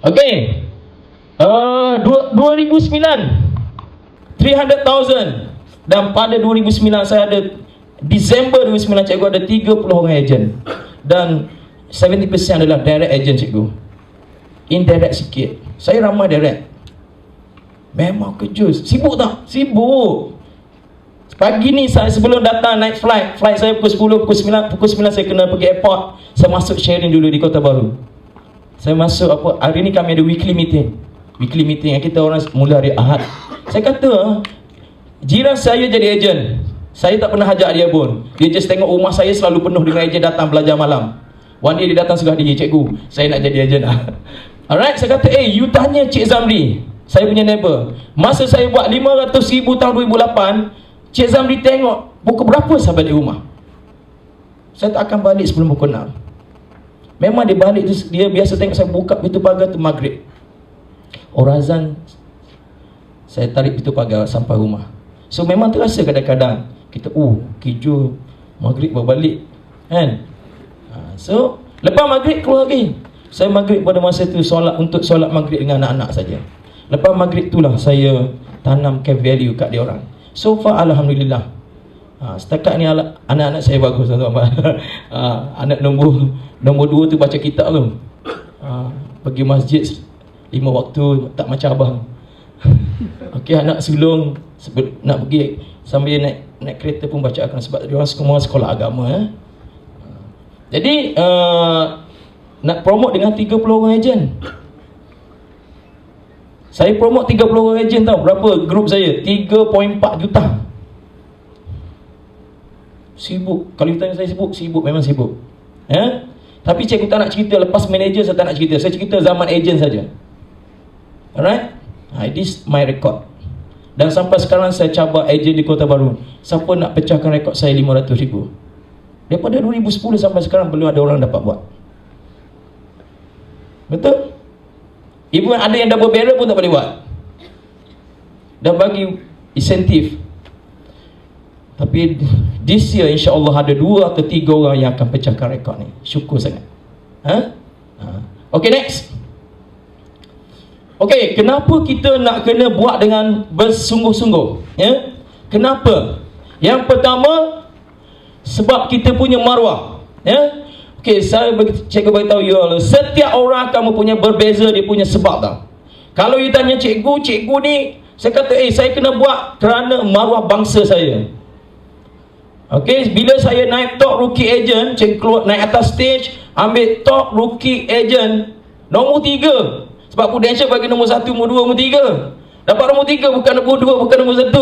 Okey. 2009 300,000, dan pada 2009 saya ada, Disember 2009 cikgu ada 30 orang ejen, dan 70% adalah direct agent cikgu. Indirect sikit, saya ramai direct. Memang kejut. Sibuk tak? Sibuk. Pagi ni saya sebelum datang naik flight saya pukul 10, pukul 9 saya kena pergi airport. Saya masuk sharing dulu di Kota Baru. Saya masuk hari ni kami ada weekly meeting yang kita orang mula hari Ahad. Saya kata, jiran saya jadi ejen, saya tak pernah ajak dia pun. Dia just tengok rumah saya selalu penuh dengan ejen datang belajar malam. One day dia datang sudah dia, cikgu, saya nak jadi ejen. Alright, saya kata, you tanya Cik Zamri, saya punya neighbor. Masa saya buat 500,000 tahun 2008, Cik Zamri tengok pukul berapa saya balik rumah. Saya tak akan balik sebelum pukul 6. Memang dia balik tu, dia biasa tengok saya buka pintu pagar tu maghrib. Orang azan, saya tarik pintu pagar sampai rumah. So memang terasa kadang-kadang kita kejut maghrib baru balik kan. So lepas maghrib keluar lagi. Saya maghrib pada masa tu untuk solat maghrib dengan anak-anak saja. Lepas maghrib itulah saya tanamkan value kat dia orang. So far alhamdulillah. Setakat ni anak-anak saya bagus tuan-tuan. Anak nombor 2 tu baca kitab tu. Pergi masjid 5 waktu, tak macam abang. Okey, anak sulung nak pergi sambil naik kereta pun baca Al-Quran, sebab dia orang semua sekolah agama. Jadi nak promote dengan 30 orang ejen. Saya promote 30 orang ejen, tahu berapa grup saya? 3.4 juta. Sibuk. Kalau you tanya saya sibuk memang sibuk. Tapi cikgu tak nak cerita lepas manager, saya tak nak cerita. Saya cerita zaman ejen saja. Alright? This my record. Dan sampai sekarang saya cabar ejen di Kota Baru. Siapa nak pecahkan rekod saya 500,000? Daripada 2010 sampai sekarang belum ada orang dapat buat. Betul? Even ada yang double barrel pun tak boleh buat. Dah bagi insentif. Tapi this year insya-Allah ada 2 atau 3 orang yang akan pecahkan rekod ni. Syukur sangat. Okay, next. Okay, kenapa kita nak kena buat dengan bersungguh-sungguh? Kenapa? Yang pertama, sebab kita punya maruah. Okay, saya cikgu beritahu you all, setiap orang akan mempunyai berbeza, dia punya sebab tau. Kalau you tanya cikgu ni, saya kata, saya kena buat kerana maruah bangsa saya. Okay, bila saya naik top rookie agent, cikgu keluar naik atas stage, ambil top rookie agent nombor 3. Sebab Prudential bagi nombor 1, nombor 2, nombor 3. Dapat nombor 3, bukan nombor 2, bukan nombor 1.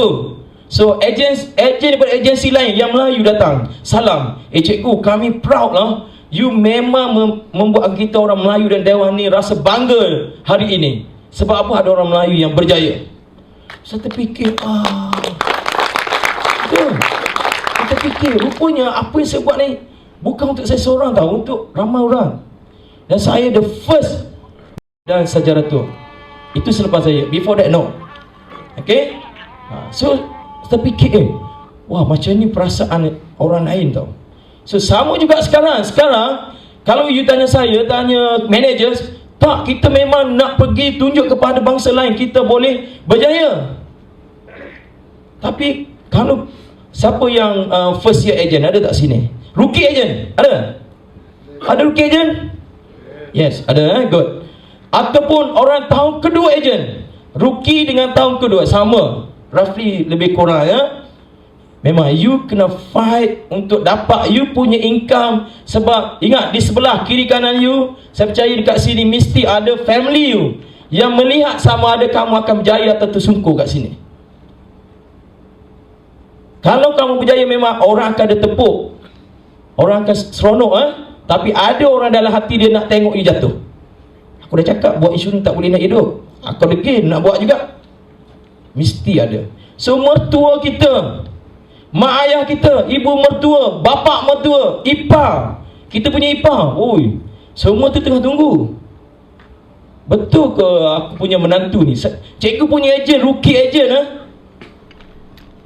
So ejen daripada agensi lain yang Melayu datang, salam, cikgu, kami proud lah. You memang membuat kita orang Melayu dan Dewan ni rasa bangga hari ini. Sebab apa? Ada orang Melayu yang berjaya. Saya terfikir, kita fikir, rupanya apa yang saya buat ni bukan untuk saya seorang tau, untuk ramai orang. Dan saya the first dan sejarah tu. Itu selepas saya. Before that, no. Okay. So saya fikir, wah, macam ni perasaan orang lain tau. So sama juga sekarang kalau you tanya saya, tanya managers, tak, kita memang nak pergi tunjuk kepada bangsa lain kita boleh berjaya. Tapi kalau siapa yang first year agent, ada tak sini? Rookie agent, ada? Ada rookie agent? Yes, ada. Good. Ataupun orang tahun kedua agent, rookie dengan tahun kedua sama, roughly lebih kurang Memang you kena fight untuk dapat you punya income. Sebab ingat, di sebelah kiri kanan you, saya percaya dekat sini mesti ada family you yang melihat sama ada kamu akan berjaya atau tersungkur kat sini. Kalau kamu berjaya, memang orang akan ada tepuk, orang akan seronok tapi ada orang dalam hati dia nak tengok you jatuh. Aku dah cakap buat insurans tak boleh nak hidup, aku again nak buat juga. Mesti ada. So mertua kita, mak ayah kita, ibu mertua, bapa mertua, ipar, kita punya ipar, semua tu tengah tunggu. Betul ke aku punya menantu ni, cikgu punya ejen, rookie ejen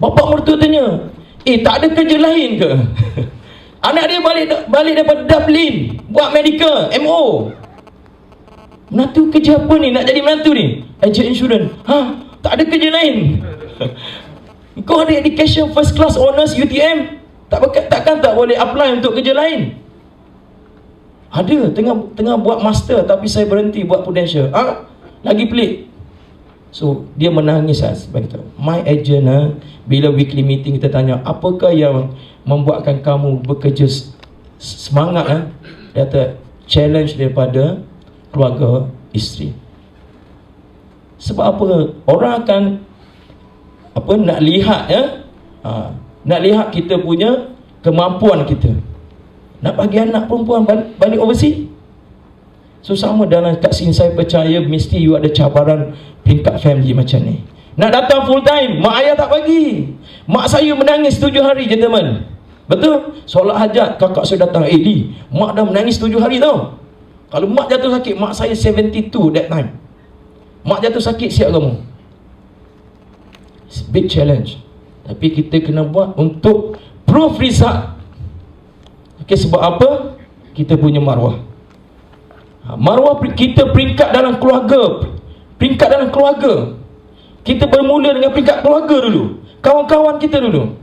bapa mertua tanya, tak ada kerja lain ke? Anak dia balik daripada Dublin buat medical, MO. menantu kerja apa ni? Nak jadi menantu ni? Agent insurance. Tak ada kerja lain. Kau ada education first class honors UTM, takkan tak boleh apply untuk kerja lain? Ada, tengah buat master tapi saya berhenti buat Prudential. Lagi pelik. So dia menangis bagi tahu. My agent, bila weekly meeting kita tanya, apakah yang membuatkan kamu bekerja semangat? Dia kata, challenge daripada keluarga isteri. Sebab apa? Orang akan nak lihat, nak lihat kita punya kemampuan kita. Nak bagi anak perempuan balik overseas. So sama dalam kat sini, saya percaya mesti you ada cabaran peringkat family macam ni. Nak datang full time, mak ayah tak bagi. Mak saya menangis 7 hari, gentlemen. Betul? Solat hajat, kakak saya datang, Di, mak dah menangis 7 hari tau. Kalau mak jatuh sakit, mak saya 72 that time. Mak jatuh sakit, siap kamu. It's big challenge. Tapi kita kena buat untuk proof result. Okay, sebab apa? Kita punya maruah. Maruah kita peringkat dalam keluarga. Peringkat dalam keluarga. Kita bermula dengan peringkat keluarga dulu. Kawan-kawan kita dulu.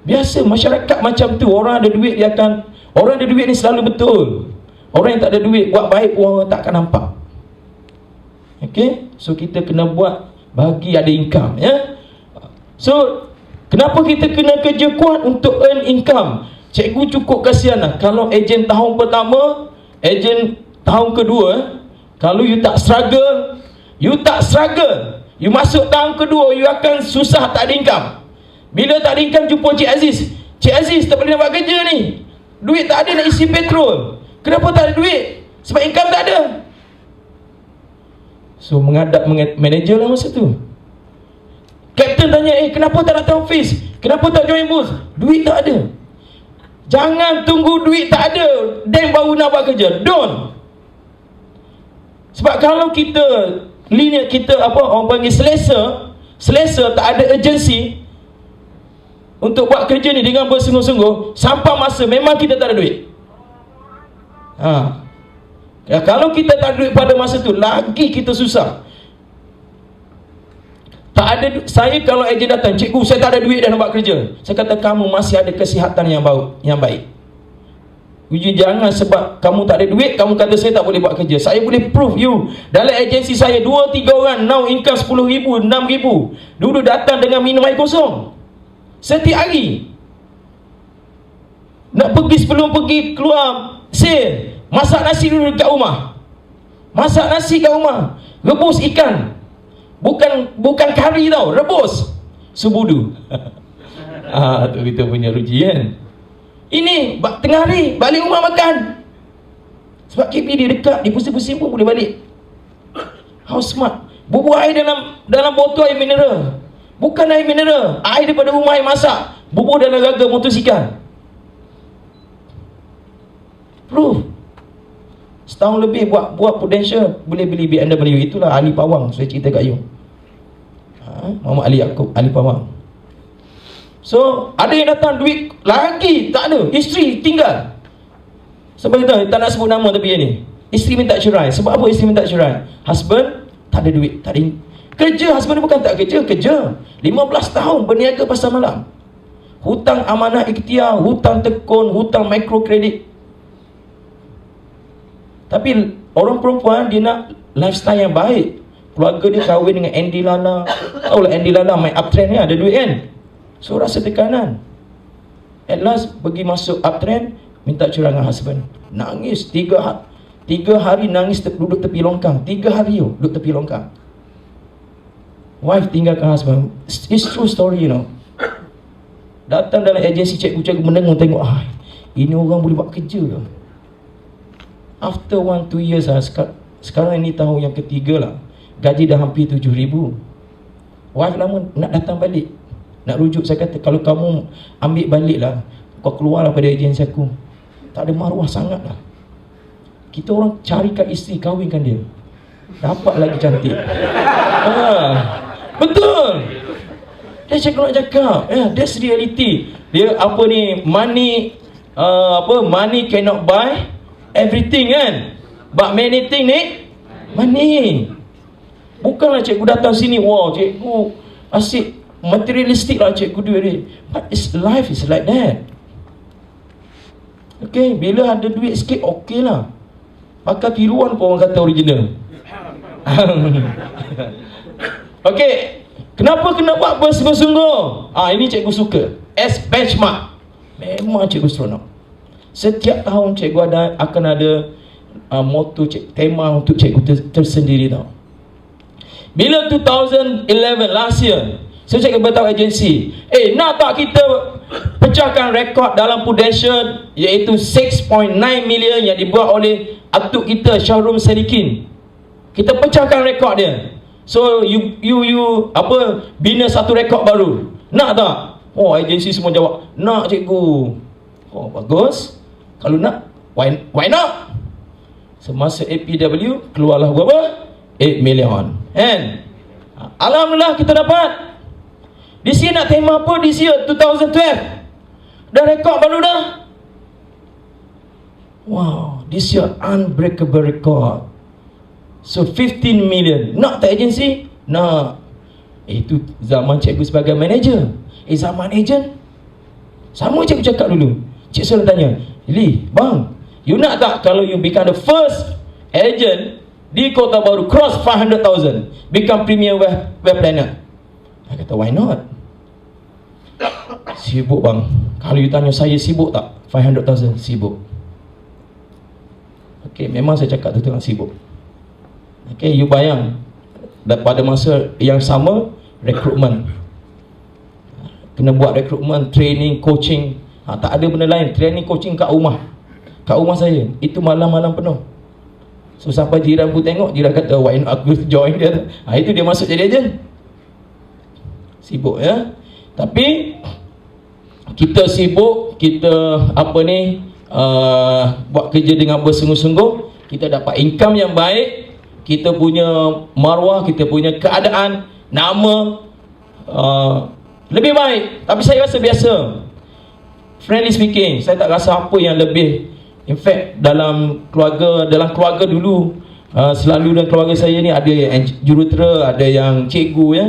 Biasa masyarakat macam tu. Orang ada duit dia akan, orang ada duit ni selalu betul. Orang yang tak ada duit buat baik pun orang tak akan nampak. Okay, so kita kena buat bagi ada income, ya. So kenapa kita kena kerja kuat untuk earn income? Cikgu cukup kasihan lah. Kalau ejen tahun pertama, ejen tahun kedua, kalau you tak struggle, you masuk tahun kedua, you akan susah, tak ada income. Bila tak ada income, jumpa Cik Aziz. Cik Aziz, tak boleh nak buat kerja ni, duit tak ada nak isi petrol. Kenapa tak ada duit? Sebab income tak ada. So menghadap manager lah masa tu. Kapten tanya, kenapa tak datang office? Kenapa tak join booth? Duit tak ada. Jangan tunggu duit tak ada then baru nak buat kerja. Don't. Sebab kalau kita linear, kita orang panggil selesa, tak ada urgency untuk buat kerja ni dengan bersungguh-sungguh, sampai masa memang kita tak ada duit. Ya, kalau kita tak ada duit pada masa tu, lagi kita susah. Tak ada. Saya kalau ejen datang, cikgu saya tak ada duit dah nak buat kerja, saya kata kamu masih ada kesihatan yang baik. Jangan sebab kamu tak ada duit, kamu kata saya tak boleh buat kerja. Saya boleh prove you. Dalam agensi saya 2-3 orang now income 10,000, 6,000. Dulu datang dengan minum air kosong setiap hari. Nak pergi sebelum pergi keluar sale, masak nasi dulu dekat rumah. Masak nasi kat rumah, rebus ikan. Bukan kari tau, rebus sebudu. Tu kita punya ruji kan. Ini tengah hari balik rumah makan. Sebab KP dia dekat, dia pusing-pusing pun boleh balik. How smart. Bubuh air dalam botol air mineral. Bukan air mineral, air daripada rumah, air masak. Bubuh dalam gagal motosikal. Proof. Setahun lebih buat Prudential, boleh beli BMW. Itulah Ali Pawang, saya cerita kat you. Muhammad Ali Yaakob, Ali Pawang. So ada yang datang duit lagi tak ada, isteri tinggal. Sebab itu tak nak sebut nama, tapi ni isteri minta cerai. Sebab apa isteri minta cerai? Husband tak ada duit, tak ada kerja. Husband bukan tak kerja 15 tahun berniaga pasar malam. Hutang amanah ikhtiar, hutang tekun, hutang mikrokredit. Tapi orang perempuan dia nak lifestyle yang baik. Keluarga dia kahwin dengan Andy Lala. Tahulah Andy Lala main uptrend ni, ada duit kan. So rasa tekanan. At last pergi masuk uptrend, minta cerai dengan husband. Nangis 3 hari nangis, duduk tepi longkang. 3 hari duduk tepi longkang. Wife tinggalkan husband. It's true story, you know. Datang dalam agensi, cikgu mendengar, tengok, ini orang boleh buat kerja ke. After 1-2 years sekarang ini tahun yang ketiga lah, gaji dah hampir 7,000. Wife lama nak datang balik, nak rujuk. Saya kata, kalau kamu ambil balik lah, kau keluar lah pada agensi aku. Tak ada maruah sangat lah. Kita orang carikan isteri, kahwinkan dia, dapat lagi cantik. Betul. Dia nak cakap, that's reality. Dia apa ni, money cannot buy everything kan. But many things need money. Bukanlah cikgu datang sini, wow cikgu asyik materialistik lah cikgu duit ni. But life is like that. Okay, bila ada duit sikit okey lah. Pakai tiruan pun orang kata original. Okay, kenapa kena buat bersungguh-sungguh? Ini cikgu suka. As benchmark. Memang cikgu seronok. Setiap tahun cikgu akan ada motto, tema untuk cikgu tersendiri tau. Bila 2011 last year, saya cikgu beritahu agensi, nak tak kita pecahkan rekod dalam Prudential, iaitu 6.9 million yang dibuat oleh atuk kita Syahrum Sadikin. Kita pecahkan rekod dia. So you bina satu rekod baru. Nak tak? Oh, agensi semua jawab, nak cikgu. Oh, bagus. Kalau nak, why not? Semasa APW keluarlah berapa? 8 million. And alhamdulillah kita dapat. This year nak tema apa? This year 2012 dah rekod baru dah. Wow, this year unbreakable record. So 15 million. Nak tak agensi? Nak. Itu zaman cikgu sebagai manager. Zaman agent sama cikgu cakap dulu. Cikgu selalu tanya, Lee, bang, you nak tak kalau you become the first agent di Kota Baru cross 500,000, become premier web planner? Saya kata, why not? Sibuk bang. Kalau you tanya saya sibuk tak? 500,000 sibuk. Okay, memang saya cakap tu tengah sibuk. Okay, you bayang pada masa yang sama rekrutmen, kena buat rekrutmen, training, coaching. Tak ada benda lain, training, coaching kat rumah saya. Itu malam-malam penuh. So sampai jiran pun tengok, jiran kata, why not aku join dia. Itu dia masuk jadi ejen. Sibuk ya. Tapi kita sibuk, kita buat kerja dengan bersungguh-sungguh, kita dapat income yang baik, kita punya maruah, kita punya keadaan, nama lebih baik. Tapi saya rasa biasa. Friendly speaking, saya tak rasa apa yang lebih. In fact, dalam keluarga dulu, selalu dalam keluarga saya ni ada yang jurutera, ada yang cikgu ya.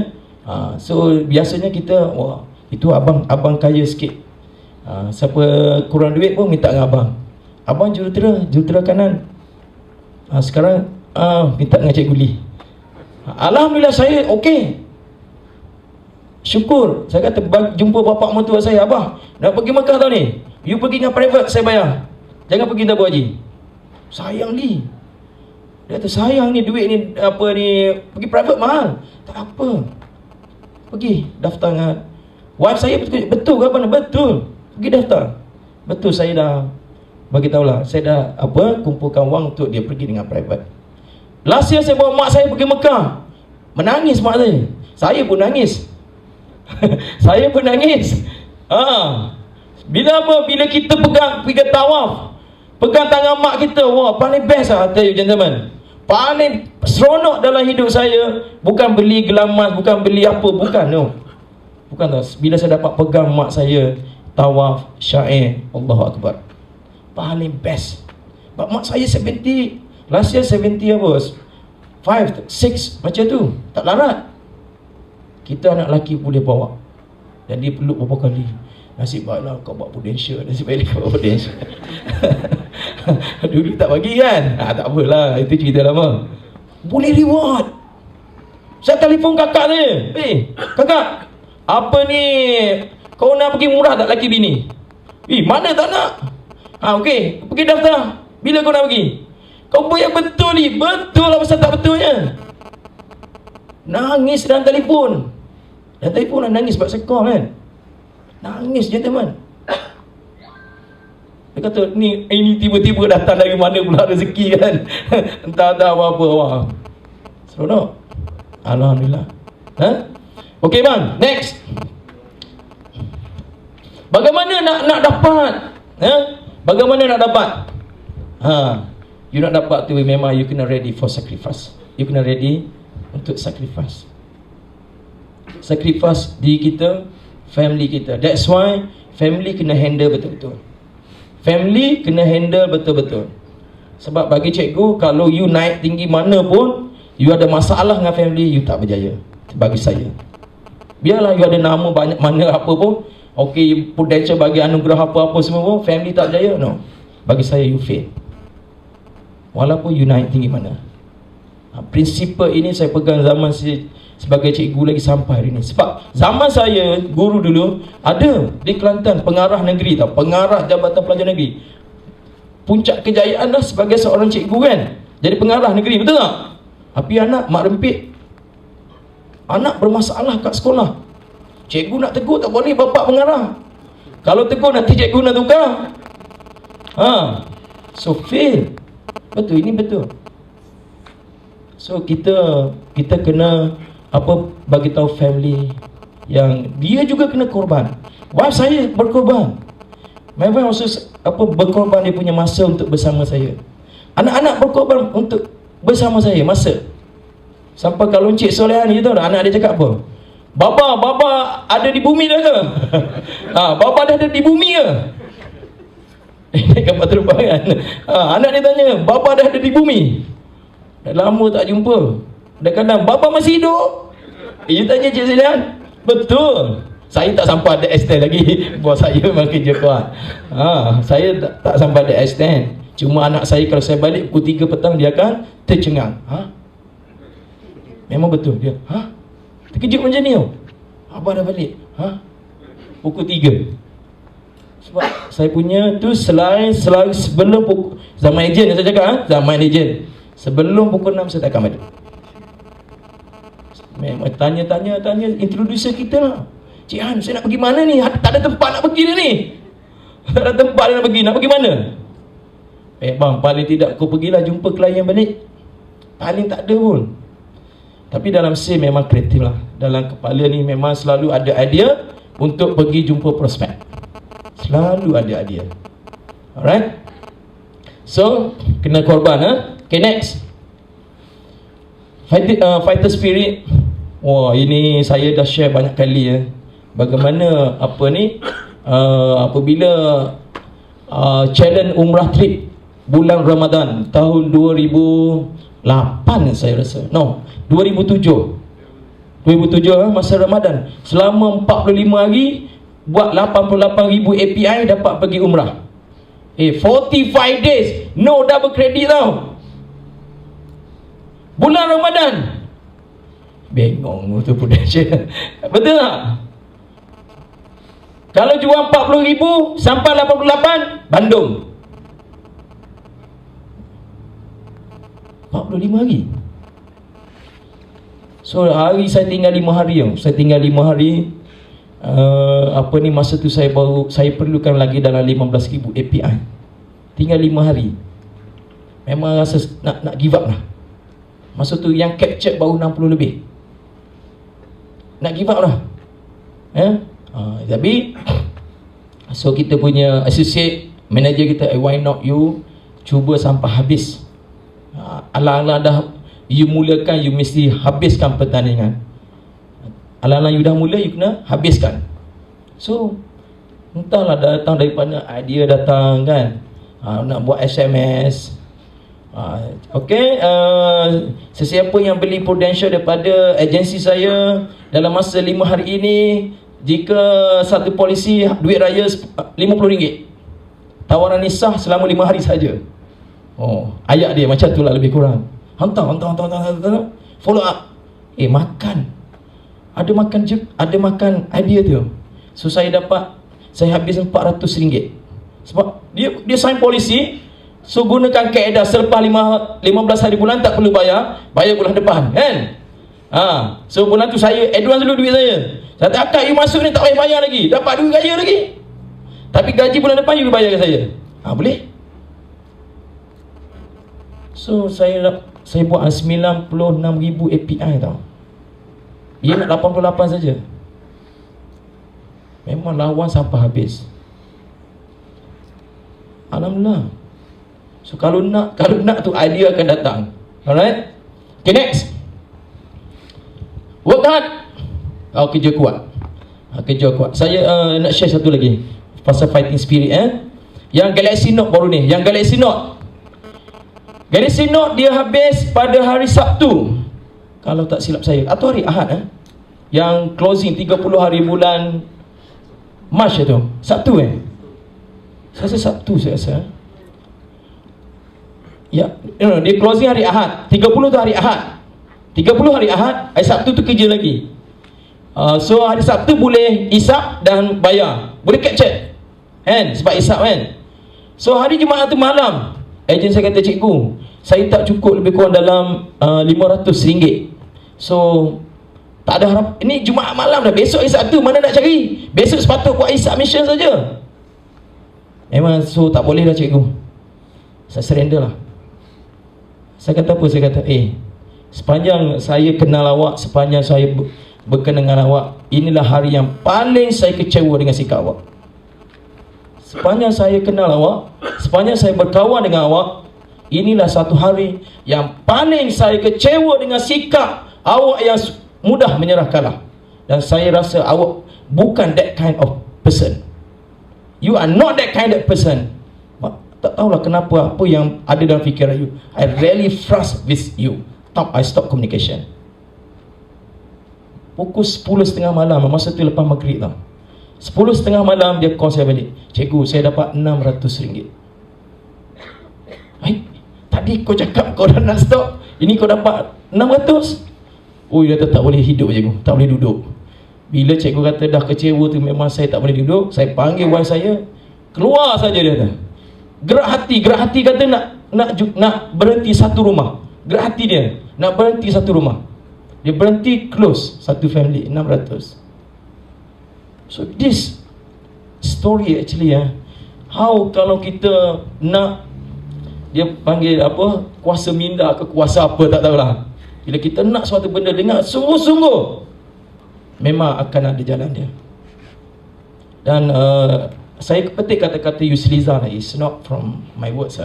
So biasanya kita, wah, itu abang kaya sikit. Siapa kurang duit pun minta dengan abang. Abang jurutera kanan. Sekarang minta dengan cikgu Lee. Alhamdulillah saya okey. Syukur. Saya kata jumpa bapak mertua saya, abah nak pergi Mekah tahun ni, you pergi dengan private saya bayar, jangan pergi tabung haji. Sayang Lee. Dia kata sayang ni duit ni pergi private mahal. Tak apa, pergi daftar dengan wife saya. Betul ke abang? Betul, pergi daftar. Betul, saya dah bagi tahulah, saya dah kumpulkan wang untuk dia pergi dengan private. Last year saya bawa mak saya pergi Mekah, menangis mak saya. Saya pun nangis. Saya pun nangis. Bila kita pergi tawaf, pegang tangan mak kita, wah, paling best lah, tell you gentlemen. Paling seronok dalam hidup saya. Bukan beli gelang emas, bukan beli apa, bukan, no. Bukan tau. Bila saya dapat pegang mak saya tawaf syair, Allahu Akbar, paling best. Mak saya 70, last year 70 5, 6 macam tu, tak larat. Kita anak lelaki boleh bawa, dan dia peluk beberapa kali. Nasib baiklah kau bawa Prudential, nasib baiklah kau bawa Prudential. Dulu tak bagi kan? Tak apalah, itu cerita lama. Boleh reward. Saya telefon kakak saya, kakak, apa ni, kau nak pergi murah tak laki bini? Mana tak nak? Okey, pergi daftar. Bila kau nak pergi? Kau bayar betul ni, betul lah pasal tak betulnya. Nangis dalam telefon. Dan telefon nak nangis sebab sekor kan. Nangis gentleman. Dia kata, ini tiba-tiba datang dari mana pula rezeki kan. Entah-entah apa-apa. Wah, seronok. Alhamdulillah. Okey bang, next. Bagaimana nak dapat? Bagaimana nak dapat? You nak dapat tu, memang you kena ready for sacrifice. You kena ready untuk sacrifice. Sacrifice diri kita, family kita. That's why family kena handle betul-betul. Family kena handle betul-betul. Sebab bagi cikgu, kalau you naik tinggi mana pun, you ada masalah dengan family, you tak berjaya. Bagi saya, biarlah you ada nama banyak mana apa pun, okay, potential bagi anugerah apa-apa semua pun, family tak berjaya, no. Bagi saya, you fail. Walaupun you naik tinggi mana. Prinsipal ini saya pegang zaman sebagai cikgu lagi sampai hari ini. Sebab zaman saya guru dulu, ada di Kelantan pengarah negeri tau, pengarah Jabatan Pelajar Negeri. Puncak kejayaan dah sebagai seorang cikgu kan, jadi pengarah negeri, betul tak? Tapi anak mak rempit, anak bermasalah kat sekolah, cikgu nak tegur tak boleh, bapak pengarah. Kalau tegur nanti cikgu nak tukar. So fail. Betul, ini betul. So kita kena bagi tahu family yang dia juga kena korban. Wife saya berkorban. My wife also berkorban dia punya masa untuk bersama saya. Anak-anak berkorban untuk bersama saya masa. Sampai kalau Encik Solehan ni tahu tak anak dia cakap apa? Baba ada di bumi dah ke? Baba dah ada di bumi ke? Ini kapal terbang kan? Anak dia tanya, baba dah ada di bumi? Dah lama tak jumpa. Kadang-kadang baba masih hidup. You tanya Encik Solehan? Betul. Saya tak sampai ada extend lagi. Bos saya memang kerja kuat. Saya tak sampai ada extend. Cuma anak saya kalau saya balik pukul 3 petang, dia akan tercengang. Memang betul dia. Terkejut macam ni tau. Abah dah balik. Pukul 3. Sebab saya punya tu selain sebelum pukul, zaman ejen saya cakap, zaman ejen, sebelum pukul 6 saya tak akan balik. Memang tanya introducer kita lah. Cik Han, saya nak pergi mana ni? Tak ada tempat nak pergi ni. Tak ada tempat nak pergi. Nak pergi mana? Bang, paling tidak kau pergilah jumpa klien balik. Paling tak ada pun. Tapi dalam SIM memang kreatif lah. Dalam kepala ni memang selalu ada idea untuk pergi jumpa prospek. Selalu ada idea. Alright. So, kena korban. Okay, next. Fighter spirit. Wah, ini saya dah share banyak kali bagaimana apabila challenge umrah trip bulan Ramadan tahun 2008 saya rasa. 2007 masa Ramadan, selama 45 hari buat 88,000 API dapat pergi umrah. 45 days no double credit tau. Bulan Ramadan. Bengong tu potential. Betul tak? Kalau jual 40,000 sampai 88, Bandung 45 hari. So hari saya tinggal 5 hari. Saya tinggal 5 hari. Masa tu saya perlukan lagi dalam 15,000 API. Tinggal 5 hari. Memang rasa nak give up lah. Masa tu yang capture baru 60 lebih. Nak give up lah. Tapi so kita punya associate manager kita, why not you cuba sampai habis. Alang-alang dah you mulakan, you mesti habiskan pertandingan. Alang-alang you dah mula, you kena habiskan. So entahlah datang daripada idea datang kan, nak buat SMS. Sesiapa yang beli Prudential daripada agensi saya dalam masa 5 hari ini, jika satu polisi duit raya RM50, tawaran ni sah selama 5 hari saja. Ayat dia macam tu lah lebih kurang. Hantar follow up. Makan. Ada makan idea tu. So saya habis RM400. Sebab dia sign polisi. So gunakan kaedah selepas 15 hari bulan tak perlu bayar bulan depan kan. So bulan tu saya advance dulu duit saya. Saya tak akak you masuk ni tak payah bayar lagi, dapat duit raya lagi. Tapi gaji bulan depan you bayar ke saya. Boleh. So saya buat 96,000 API tau. Dia nak 88 saja. Memang lawan sampai habis. Alhamdulillah. So kalau nak tu idea akan datang. Alright. Okay, next. Work hard. Kerja kuat. Kerja kuat. Saya nak share satu lagi pasal fighting spirit. Yang Galaxy Note baru ni. Yang Galaxy Note Garrison note dia habis pada hari Sabtu, kalau tak silap saya, atau hari Ahad yang closing 30 hari bulan Mac itu. Sabtu saya rasa Sabtu, saya rasa. Ya, dia closing hari Ahad. 30 tu hari Ahad. 30 hari Ahad, hari Sabtu tu kerja lagi. So hari Sabtu boleh isap dan bayar. Boleh capture kan, sebab isap kan. So hari Jumaat tu malam, ejen saya kata, cikgu, saya tak cukup lebih kurang dalam RM500. So tak ada harap. Ini Jumaat malam dah, besok hari Sabtu mana nak cari? Besok sepatut buat isap mission saja. Memang so tak boleh lah cikgu. Saya surrender lah. Saya kata apa? Saya kata, sepanjang saya kenal awak, sepanjang saya berkenan dengan awak, inilah hari yang paling saya kecewa dengan sikap awak. Sepanjang saya kenal awak, sepanjang saya berkawan dengan awak, inilah satu hari yang paling saya kecewa dengan sikap awak yang mudah menyerah kalah. Dan saya rasa awak bukan that kind of person. You are not that kind of person. Tak tahulah kenapa, apa yang ada dalam fikiran you. I really frustrated with you. I stop communication. Pukul 10.30 malam, masa tu lepas maghrib tau. 10.30 malam dia call saya balik. Cikgu, saya dapat RM600. Tadi kau cakap kau dah nak stop, ini kau dapat 600. Oh, dia tak boleh hidup cikgu, tak boleh duduk. Bila cikgu kata dah kecewa tu, memang saya tak boleh duduk. Saya panggil wife saya, keluar saja dia kata. Gerak hati kata nak berhenti satu rumah. Gerak hati dia nak berhenti satu rumah. Dia berhenti close satu family 600. So this story actually how kalau kita nak, dia panggil apa, kuasa minda ke kuasa apa tak tahulah. Bila kita nak suatu benda dengan sungguh-sungguh, memang akan ada jalan dia. Dan saya petik kata-kata Yusliza, is not from my words.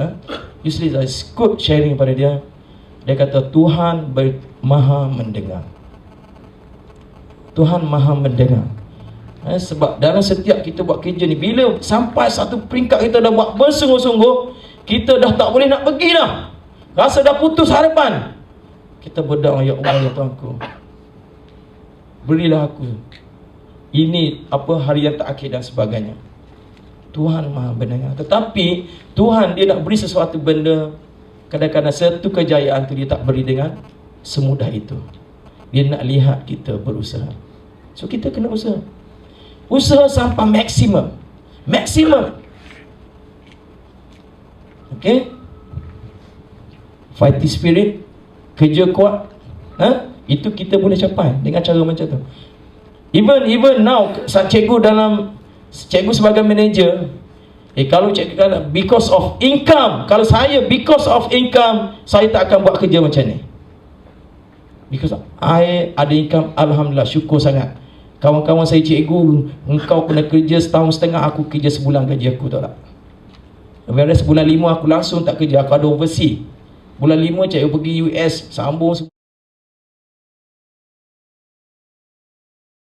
Yusliza is good sharing pada dia. Dia kata Tuhan maha mendengar. Tuhan maha mendengar. Sebab dalam setiap kita buat kerja ni, bila sampai satu peringkat kita dah buat bersungguh-sungguh, kita dah tak boleh nak pergi dah, rasa dah putus harapan, kita berdoa, ya Allah, ya Tuhanku, berilah aku ini hari yang tak akhir dan sebagainya. Tuhan maha mendengar. Tetapi Tuhan dia nak beri sesuatu benda, kadang-kadang satu kejayaan tu dia tak beri dengan semudah itu. Dia nak lihat kita berusaha. So kita kena usaha. Usaha sampai maksimum. Okay, fighting spirit, kerja kuat, itu kita boleh capai dengan cara macam tu. Even now, cikgu sebagai manager, kalau cikgu kata because of income, kalau saya because of income, saya tak akan buat kerja macam ni. Because I ada income, alhamdulillah, syukur sangat. Kawan-kawan saya, cikgu, engkau kena kerja setahun setengah, aku kerja sebulan gaji aku, tahu tak? Whereas bulan 5 aku langsung tak kerja, aku ada overseas. Bulan 5 cikgu pergi US, sambung